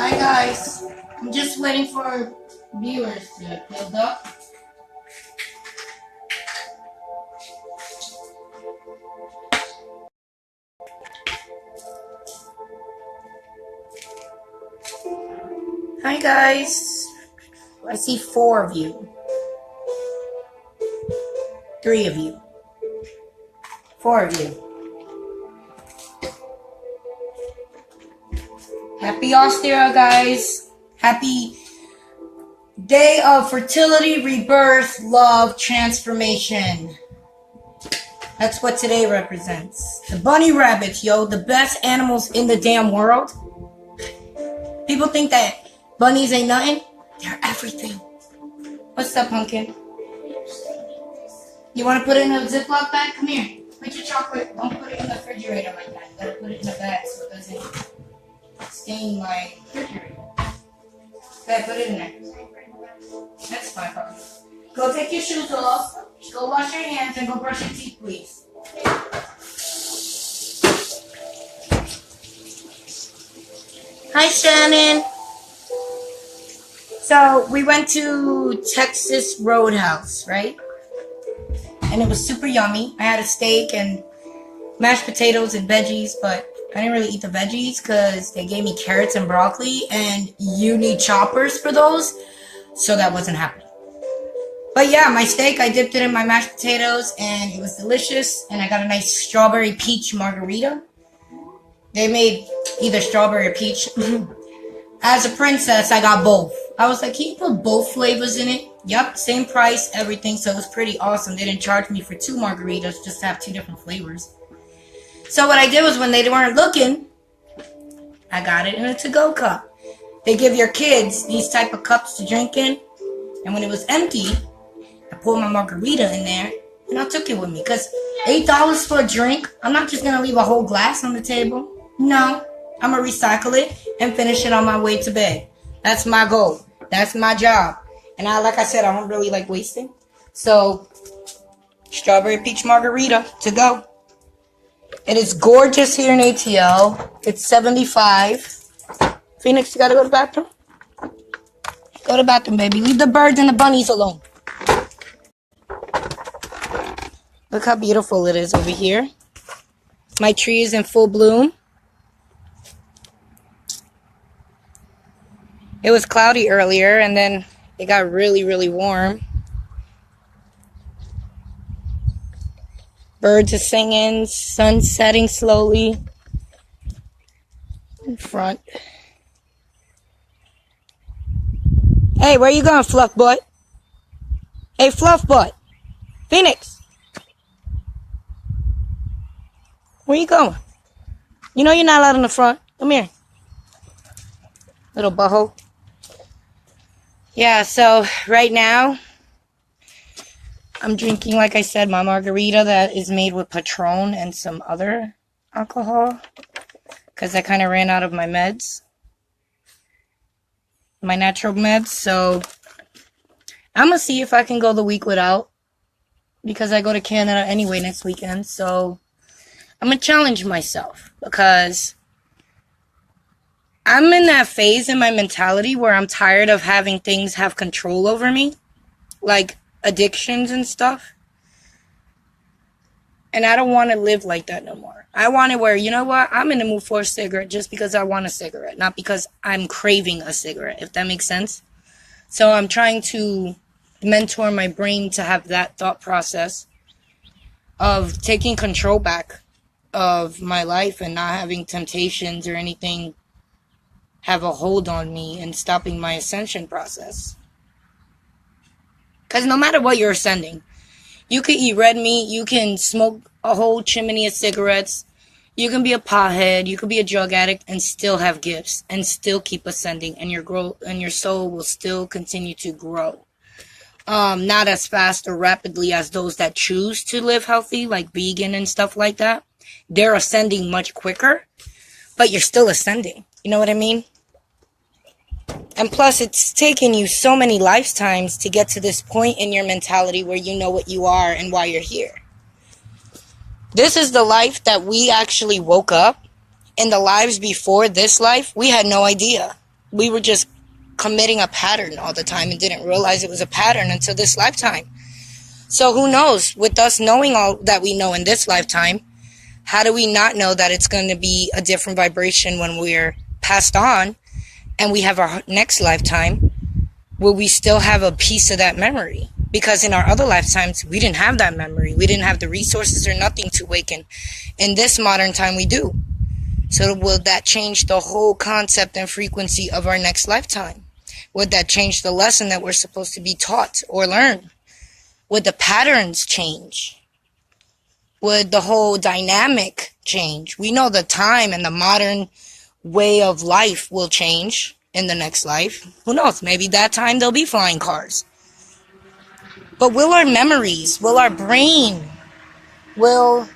Hi guys, I'm just waiting for viewers to build up. Hi guys, I see 4 of you, 3 of you, 4 of you. Happy Ostera guys, happy day of fertility, rebirth, love, transformation. That's what today represents. The bunny rabbits, yo, the best animals in the damn world. People think that bunnies ain't nothing. They're everything. What's up, pumpkin? You want to put it in a Ziploc bag? Come here. Put your chocolate. Don't put it in the refrigerator like that. You gotta put it in a bag so it doesn't stain my refrigerator. Okay, put it in there. That's fine, puppy. Go take your shoes off. Go wash your hands and go brush your teeth, please. Hi, Shannon. So we went to Texas Roadhouse, right? And it was super yummy. I had a steak and mashed potatoes and veggies, but I didn't really eat the veggies because they gave me carrots and broccoli, and you need choppers for those, so that wasn't happening. But yeah, my steak, I dipped it in my mashed potatoes, and it was delicious, and I got a nice strawberry peach margarita. They made either strawberry or peach. As a princess, I got both. I was like, can you put both flavors in it? Yep, same price, everything, so it was pretty awesome. They didn't charge me for 2 margaritas, just to have 2 different flavors. So what I did was when they weren't looking, I got it in a to-go cup. They give your kids these type of cups to drink in, and when it was empty, I poured my margarita in there, and I took it with me. Because $8 for a drink, I'm not just going to leave a whole glass on the table. No, I'm going to recycle it and finish it on my way to bed. That's my goal. That's my job. And like I said, I don't really like wasting. So, strawberry peach margarita to go. It is gorgeous here in ATL. It's 75. Phoenix, you got to go to the bathroom? Go to the bathroom, baby. Leave the birds and the bunnies alone. Look how beautiful it is over here. My tree is in full bloom. It was cloudy earlier, and then it got really, really warm. Birds are singing, sun setting slowly in front. Hey, where you going, Fluff Butt? Hey, Fluff Butt. Phoenix. Where you going? You know you're not allowed in the front. Come here. Little butthole. Yeah, so right now, I'm drinking, like I said, my margarita that is made with Patron and some other alcohol. Because I kind of ran out of my meds. My natural meds. So, I'm going to see if I can go the week without. Because I go to Canada anyway next weekend. So, I'm going to challenge myself. Because I'm in that phase in my mentality where I'm tired of having things have control over me. Like addictions and stuff. And I don't want to live like that no more. I want it where, you know what, I'm in the mood for a cigarette just because I want a cigarette, not because I'm craving a cigarette, if that makes sense. So I'm trying to mentor my brain to have that thought process of taking control back of my life and not having temptations or anything have a hold on me and stopping my ascension process. Because no matter what you're ascending, you can eat red meat, you can smoke a whole chimney of cigarettes, you can be a pothead, you can be a drug addict and still have gifts and still keep ascending, and your soul will still continue to grow. Not as fast or rapidly as those that choose to live healthy, like vegan and stuff like that. They're ascending much quicker, but you're still ascending. You know what I mean? And plus, it's taken you so many lifetimes to get to this point in your mentality where you know what you are and why you're here. This is the life that we actually woke up. In the lives before this life, we had no idea. we were just committing a pattern all the time and didn't realize it was a pattern until this lifetime. So who knows, with us knowing all that we know in this lifetime, how do we not know that it's going to be a different vibration when we're passed on and we have our next lifetime? Will we still have a piece of that memory? Because in our other lifetimes, we didn't have that memory. We didn't have the resources or nothing to awaken. In this modern time, we do. So will that change the whole concept and frequency of our next lifetime? Would that change the lesson that we're supposed to be taught or learn? Would the patterns change? Would the whole dynamic change? We know the time and the modern way of life will change in the next life. Who knows? Maybe that time there'll be flying cars. But will our memories, will our brain, will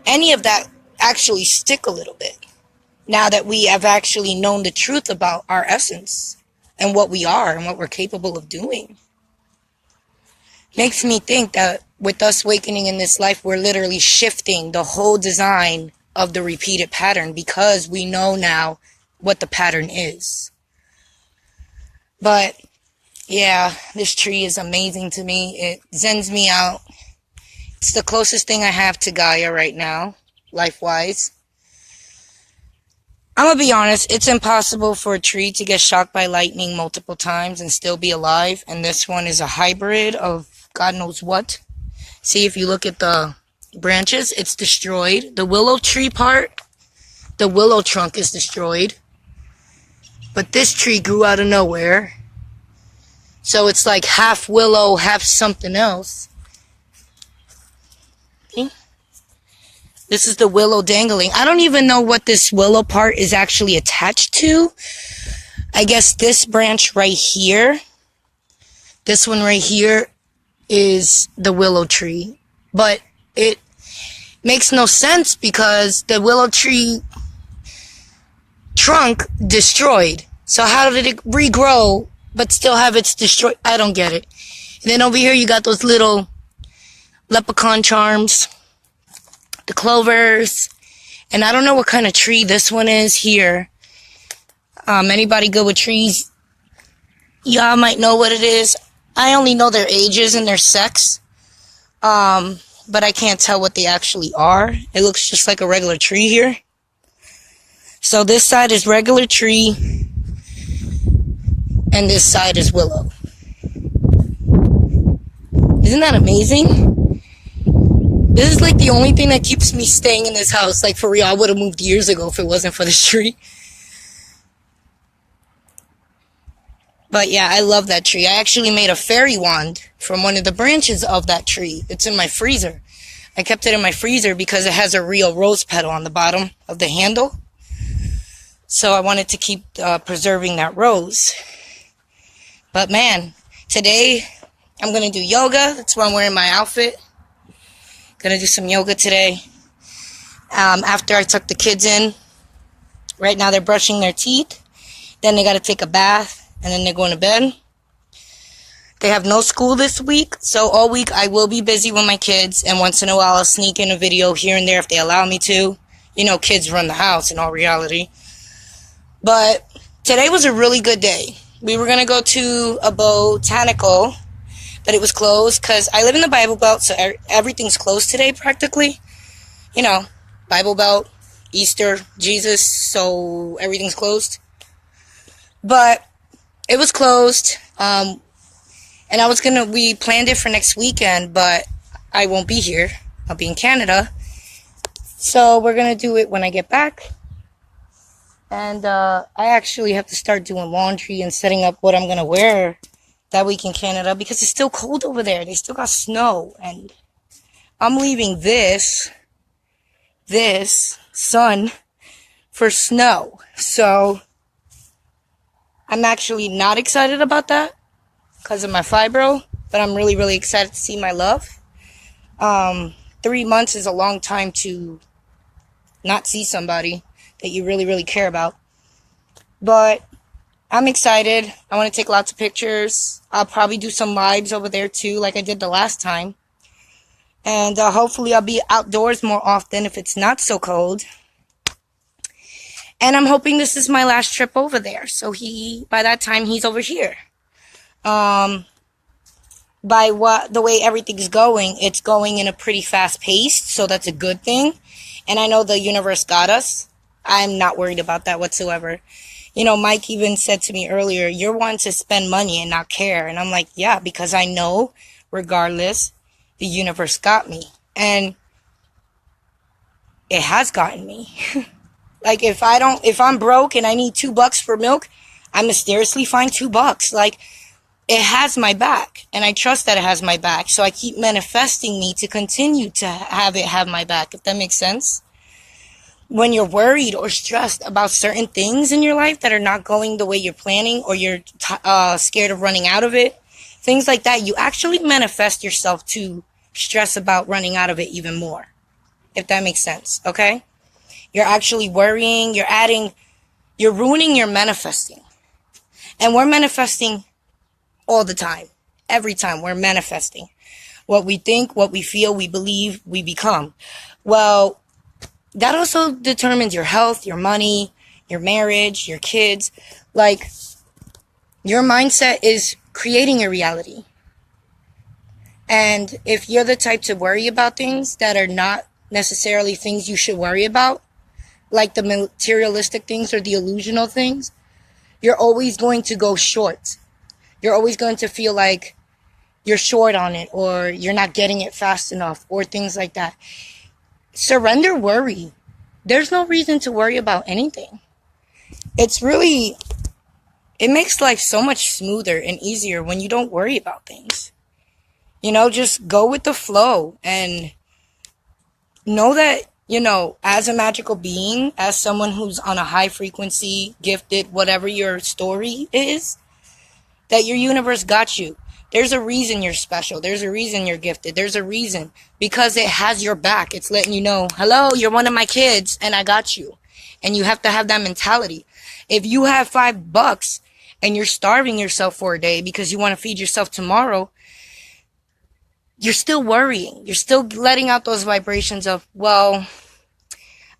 any of that actually stick a little bit now that we have actually known the truth about our essence and what we are and what we're capable of doing? Makes me think that with us awakening in this life, we're literally shifting the whole design of the repeated pattern because we know now what the pattern is. But yeah, this tree is amazing to me. It zens me out. It's the closest thing I have to Gaia right now, life-wise. I'm gonna be honest, it's impossible for a tree to get shocked by lightning multiple times and still be alive. And this one is a hybrid of God knows what. See, if you look at the branches, it's destroyed. The willow tree part, the willow trunk is destroyed. But this tree grew out of nowhere. So it's like half willow, half something else. See? This is the willow dangling. I don't even know what this willow part is actually attached to. I guess this branch right here, this one right here is the willow tree. But it makes no sense because the willow tree trunk destroyed. So how did it regrow but still have its destroyed? I don't get it. And then over here you got those little leprechaun charms, the clovers, and I don't know what kind of tree this one is here. Anybody good with trees? Y'all might know what it is. I only know their ages and their sex, but I can't tell what they actually are. It looks just like a regular tree here. So this side is regular tree, and this side is willow. Isn't that amazing? This is like the only thing that keeps me staying in this house. Like, for real, I would have moved years ago if it wasn't for this tree. But yeah, I love that tree. I actually made a fairy wand from one of the branches of that tree. It's in my freezer. I kept it in my freezer because it has a real rose petal on the bottom of the handle. So I wanted to keep preserving that rose. But man, today I'm going to do yoga. That's why I'm wearing my outfit. Going to do some yoga today. After I tuck the kids in. Right now they're brushing their teeth. Then they got to take a bath. And then they're going to bed. They have no school this week. So all week I will be busy with my kids. And once in a while I'll sneak in a video here and there if they allow me to. You know, kids run the house in all reality. But today was a really good day. We were going to go to a botanical, but it was closed because I live in the Bible Belt, so everything's closed today practically. You know, Bible Belt, Easter, Jesus, so everything's closed. But it was closed, and we planned it for next weekend, but I won't be here. I'll be in Canada. So we're going to do it when I get back. And I actually have to start doing laundry and setting up what I'm going to wear that week in Canada because it's still cold over there. They still got snow. And I'm leaving this sun for snow. So I'm actually not excited about that because of my fibro. But I'm really, really excited to see my love. 3 months is a long time to not see somebody that you really, really care about. But I'm excited. I want to take lots of pictures. I'll probably do some lives over there too, like I did the last time. And hopefully I'll be outdoors more often if it's not so cold. And I'm hoping this is my last trip over there. So by that time, he's over here. By the way everything's going, it's going in a pretty fast pace. So that's a good thing. And I know the universe got us. I'm not worried about that whatsoever. You know, Mike even said to me earlier, you're one to spend money and not care. And I'm like, yeah, because I know regardless, the universe got me. And it has gotten me. Like if I'm broke and I need $2 for milk, I mysteriously find $2. Like it has my back, and I trust that it has my back. So I keep manifesting me to continue to have it have my back, if that makes sense. When you're worried or stressed about certain things in your life that are not going the way you're planning, or you're scared of running out of it, things like that, you actually manifest yourself to stress about running out of it even more, if that makes sense, okay? You're actually worrying, you're ruining your manifesting. And we're manifesting all the time. Every time we're manifesting. What we think, what we feel, we believe, we become. Well, that also determines your health, your money, your marriage, your kids. Like, your mindset is creating your reality. And if you're the type to worry about things that are not necessarily things you should worry about, like the materialistic things or the illusional things, you're always going to go short. You're always going to feel like you're short on it, or you're not getting it fast enough, or things like that. Surrender worry. There's no reason to worry about anything. It makes life so much smoother and easier when you don't worry about things. You know, just go with the flow and know that, you know, as a magical being, as someone who's on a high frequency, gifted, whatever your story is, that your universe got you. There's a reason you're special. There's a reason you're gifted. There's a reason. Because it has your back. It's letting you know, hello, you're one of my kids and I got you. And you have to have that mentality. If you have $5 and you're starving yourself for a day because you want to feed yourself tomorrow, you're still worrying. You're still letting out those vibrations of, well,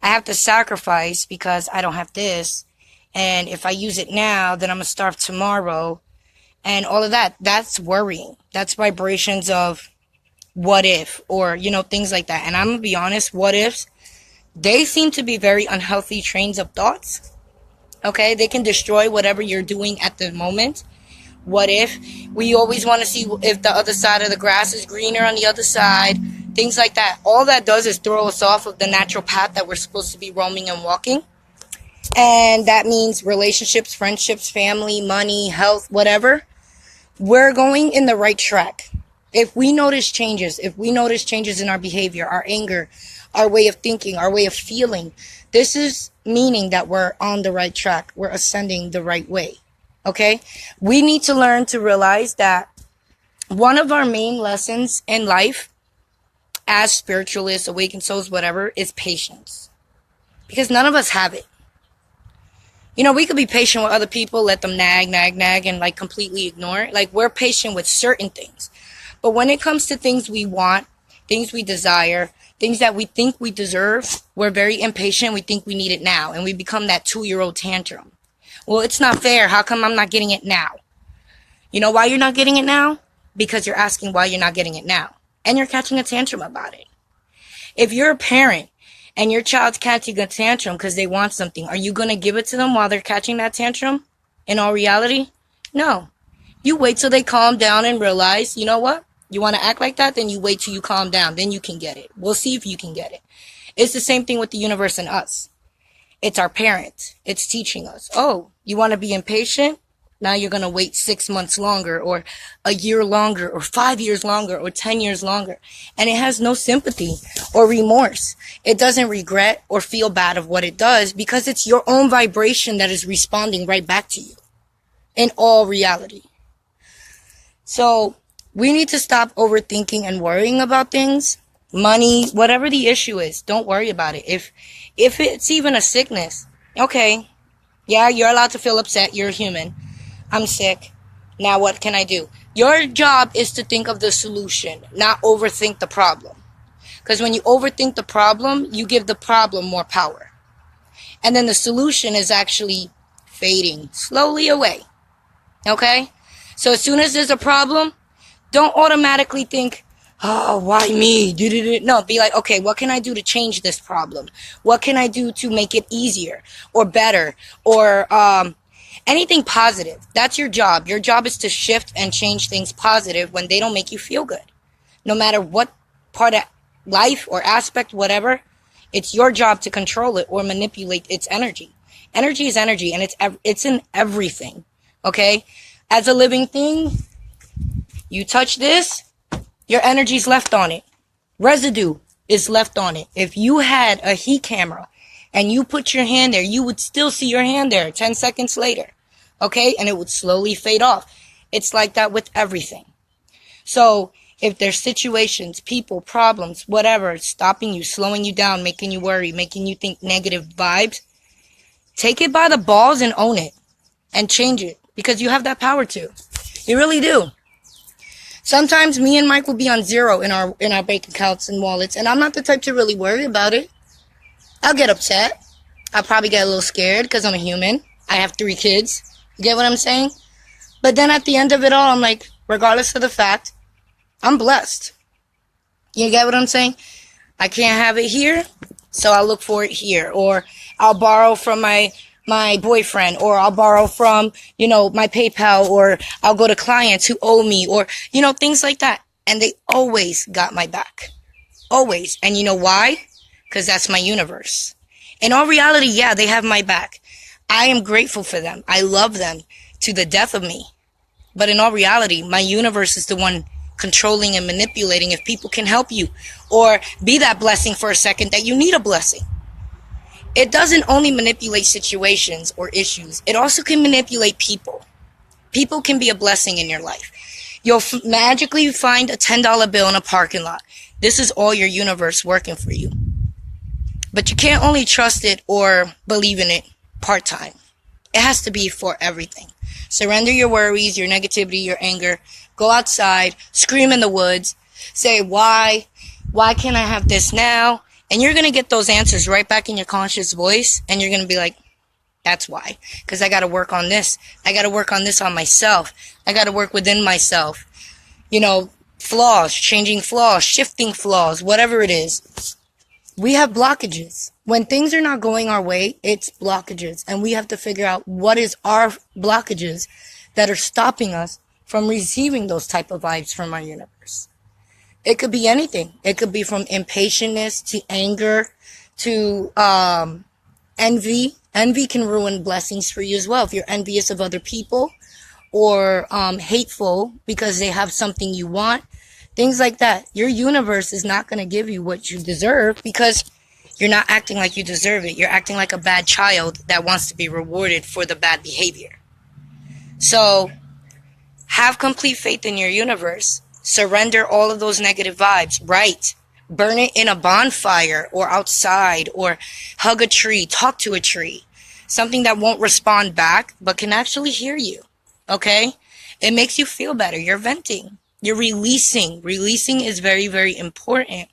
I have to sacrifice because I don't have this. And if I use it now, then I'm going to starve tomorrow. And all of that, that's worrying. That's vibrations of what if, or, you know, things like that. And I'm going to be honest, what ifs, they seem to be very unhealthy trains of thoughts. Okay? They can destroy whatever you're doing at the moment. What if? We always want to see if the other side of the grass is greener on the other side. Things like that. All that does is throw us off of the natural path that we're supposed to be roaming and walking. And that means relationships, friendships, family, money, health, whatever. We're going in the right track. If we notice changes in our behavior, our anger, our way of thinking, our way of feeling, this is meaning that we're on the right track. We're ascending the right way. Okay? We need to learn to realize that one of our main lessons in life as spiritualists, awakened souls, whatever, is patience. Because none of us have it. You know, we could be patient with other people, let them nag, and like completely ignore it. Like, we're patient with certain things. But when it comes to things we want, things we desire, things that we think we deserve, we're very impatient. We think we need it now. And we become that 2-year-old tantrum. Well, it's not fair. How come I'm not getting it now? You know why you're not getting it now? Because you're asking why you're not getting it now. And you're catching a tantrum about it. If you're a parent and your child's catching a tantrum because they want something, are you going to give it to them while they're catching that tantrum? In all reality, no. You wait till they calm down and realize, you know what? You want to act like that? Then you wait till you calm down. Then you can get it. We'll see if you can get it. It's the same thing with the universe and us. It's our parent. It's teaching us. Oh, you want to be impatient? Now you're going to wait 6 months longer, or a year longer, or 5 years longer, or 10 years longer. And it has no sympathy or remorse. It doesn't regret or feel bad of what it does, because it's your own vibration that is responding right back to you in all reality. So we need to stop overthinking and worrying about things. Money, whatever the issue is, don't worry about it. If it's even a sickness, okay, yeah, you're allowed to feel upset. You're human. I'm sick. Now what can I do? Your job is to think of the solution, not overthink the problem. Because when you overthink the problem, you give the problem more power. And then the solution is actually fading slowly away. Okay? So as soon as there's a problem, don't automatically think, oh, why me? No, be like, okay, what can I do to change this problem? What can I do to make it easier or better or anything positive? That's your job. Your job is to shift and change things positive when they don't make you feel good. No matter what part of life or aspect, whatever, it's your job to control it or manipulate its energy. Energy is energy, and it's in everything. Okay? As a living thing, you touch this, your energy's left on it. Residue is left on it. If you had a heat camera and you put your hand there, you would still see your hand there 10 seconds later. Okay? And it would slowly fade off. It's like that with everything. So, if there's situations, people, problems, whatever, stopping you, slowing you down, making you worry, making you think negative vibes, take it by the balls and own it and change it, because you have that power to. You really do. Sometimes me and Mike will be on zero in our bank accounts and wallets, and I'm not the type to really worry about it. I'll get upset. I'll probably get a little scared because I'm a human. I have 3 kids. You get what I'm saying? But then at the end of it all, I'm like, regardless of the fact, I'm blessed. You get what I'm saying? I can't have it here, so I'll look for it here. Or I'll borrow from my boyfriend, or I'll borrow from, my PayPal, or I'll go to clients who owe me, or, things like that. And they always got my back. Always. And you know why? Because that's my universe. In all reality, yeah, they have my back. I am grateful for them. I love them to the death of me. But in all reality, my universe is the one controlling and manipulating if people can help you or be that blessing for a second that you need a blessing. It doesn't only manipulate situations or issues. It also can manipulate people. People can be a blessing in your life. You'll magically find a $10 bill in a parking lot. This is all your universe working for you. But you can't only trust it or believe in it part-time. It has to be for everything. Surrender your worries, your negativity, your anger. Go outside, scream in the woods, say, why can't I have this now? And you're going to get those answers right back in your conscious voice, and you're going to be like, that's why. Because I got to work on this. I got to work on this on myself. I got to work within myself. Flaws, changing flaws, shifting flaws, whatever it is. We have blockages. When things are not going our way, it's blockages. And we have to figure out what is our blockages that are stopping us from receiving those type of vibes from our universe. It could be anything. It could be from impatientness to anger to envy. Envy can ruin blessings for you as well. If you're envious of other people or hateful because they have something you want, things like that. Your universe is not going to give you what you deserve because you're not acting like you deserve it. You're acting like a bad child that wants to be rewarded for the bad behavior. So, have complete faith in your universe. Surrender all of those negative vibes. Right. Burn it in a bonfire or outside or hug a tree. Talk to a tree. Something that won't respond back but can actually hear you. Okay? It makes you feel better. You're venting. You're releasing. Releasing is very, very important.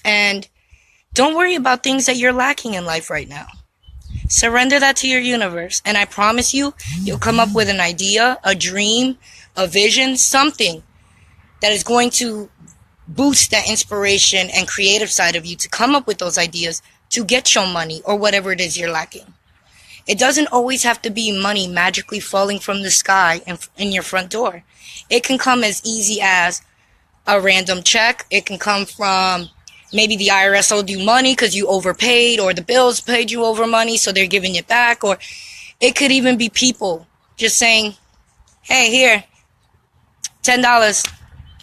And don't worry about things that you're lacking in life right now. Surrender that to your universe. And I promise you, you'll come up with an idea, a dream, a vision, something that is going to boost that inspiration and creative side of you to come up with those ideas to get your money or whatever it is you're lacking. It doesn't always have to be money magically falling from the sky in your front door. It can come as easy as a random check. It can come from maybe the IRS owed you money because you overpaid, or the bills paid you over money, so they're giving it back. Or it could even be people just saying, hey, here, $10.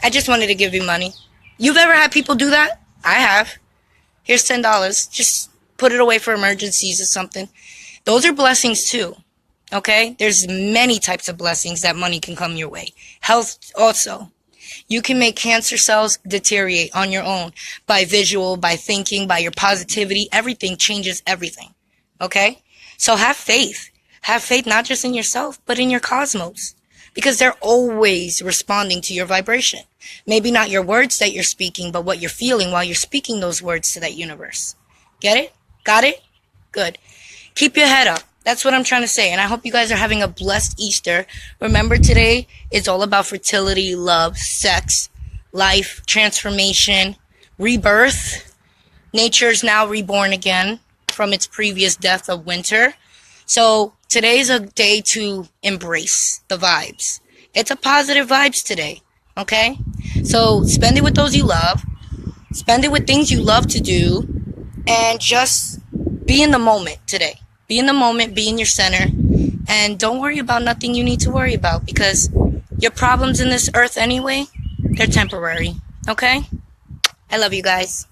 I just wanted to give you money. You've ever had people do that? I have. Here's $10. Just put it away for emergencies or something. Those are blessings too. Okay? There's many types of blessings that money can come your way. Health also. You can make cancer cells deteriorate on your own by visual, by thinking, by your positivity. Everything changes everything. Okay? So have faith. Have faith not just in yourself, but in your cosmos. Because they're always responding to your vibration. Maybe not your words that you're speaking, but what you're feeling while you're speaking those words to that universe. Get it? Got it? Good. keep your head up. That's what I'm trying to say. And I hope you guys are having a blessed Easter. Remember, today is all about fertility, love, sex, life, transformation, rebirth. Nature's now reborn again from its previous death of winter. So today's a day to embrace the vibes. It's a positive vibes today. Okay? So spend it with those you love. Spend it with things you love to do. And just be in the moment today. Be in the moment, be in your center, and don't worry about nothing you need to worry about, because your problems in this earth anyway, they're temporary, okay? I love you guys.